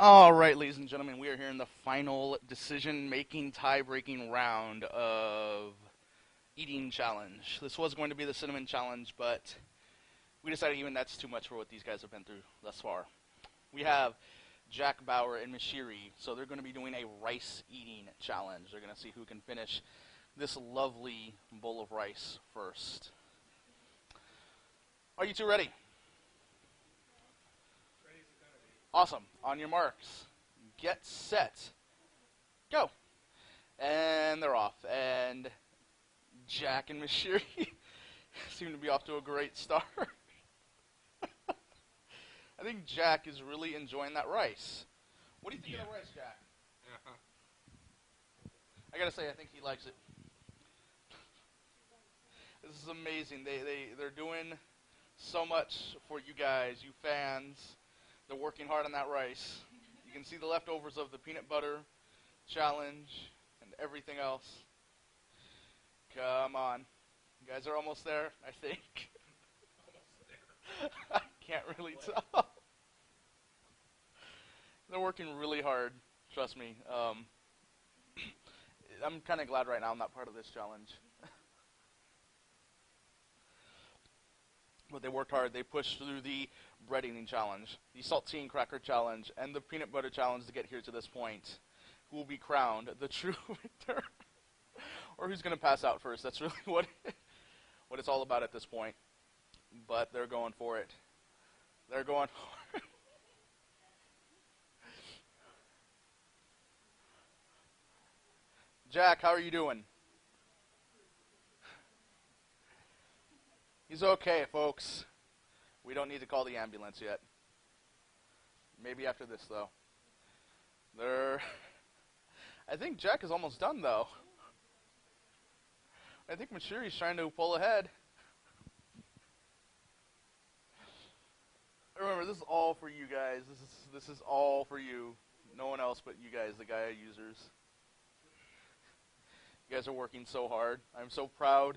All right, ladies and gentlemen, we are here in the final decision-making, tie-breaking round of eating challenge. This was going to be the cinnamon challenge, but we decided even that's too much for what these guys have been through thus far. We have Jak Bauer and Mishiri, so they're going to be doing a rice eating challenge. They're going to see who can finish this lovely bowl of rice first. Are you two ready? Awesome. On your marks, get set, go. And they're off. And Jak and Mishiri seem to be off to a great start. I think Jak is really enjoying that rice. What do you think of the rice, Jak? I gotta say, I think he likes it. This is amazing. They're doing so much for you guys, you fans. They're working hard on that rice. You can see the leftovers of the peanut butter challenge and everything else. Come on. You guys are almost there, I think. Almost there. I can't really tell. They're working really hard, trust me. I'm kind of glad right now I'm not part of this challenge. But they worked hard. They pushed through the bread eating challenge, the saltine cracker challenge, and the peanut butter challenge to get here to this point. Who will be crowned the true victor? Or who's going to pass out first? That's really what it's all about at this point. But they're going for it. They're going for it. Jak, how are you doing? He's okay, folks. We don't need to call the ambulance yet. Maybe after this, though. I think Jak is almost done, though. I think Mishiri's trying to pull ahead. Remember, this is all for you guys. This is all for you. No one else but you guys, the Gaia users. You guys are working so hard. I'm so proud.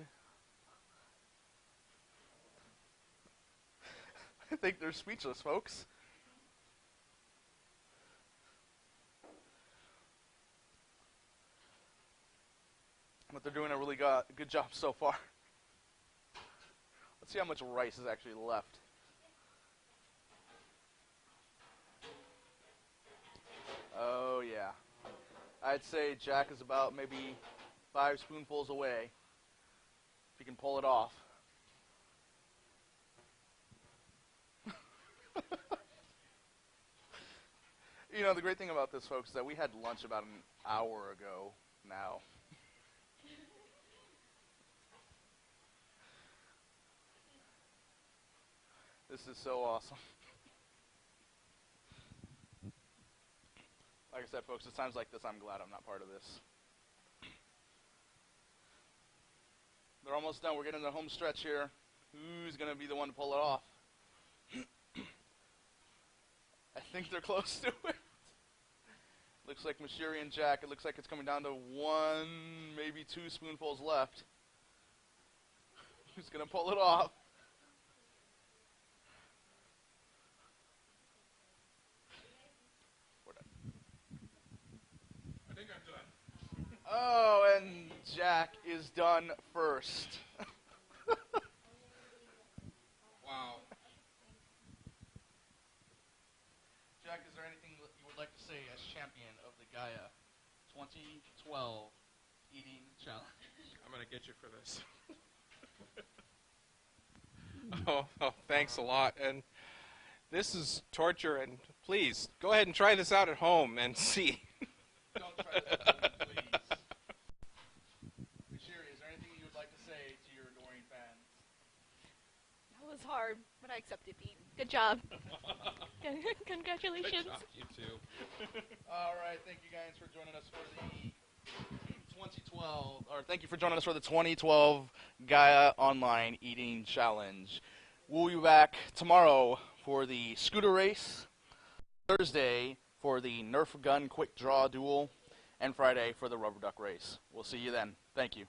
I think they're speechless, folks. But they're doing a really good job so far. Let's see how much rice is actually left. Oh, yeah. I'd say Jak is about maybe 5 spoonfuls away, if he can pull it off. You know, the great thing about this, folks, is that we had lunch about an hour ago now. This is so awesome. Like I said, folks, at times like this, I'm glad I'm not part of this. They're almost done. We're getting the home stretch here. Who's going to be the one to pull it off? I think they're close to it. Looks like Mishiri and Jak. It looks like it's coming down to 1, maybe 2 spoonfuls left. Who's going to pull it off? We're done. I think I'm done. Oh, and Jak is done first. Wow. Jak, is there anything that you would like to say as champion of the Gaia 2012 Eating Challenge? I'm going to get you for this. Oh, thanks a lot. And this is torture, and please, go ahead and try this out at home and see. Don't try this at home, please. Mishiri, is there anything you would like to say to your adoring fans? That was hard, but I accepted being. Good job. Congratulations. Good job, you two. All right, thank you guys for joining us for the 2012, or thank you for joining us for the 2012 Gaia Online Eating Challenge. We'll be back tomorrow for the scooter race, Thursday for the Nerf gun quick draw duel, and Friday for the rubber duck race. We'll see you then. Thank you.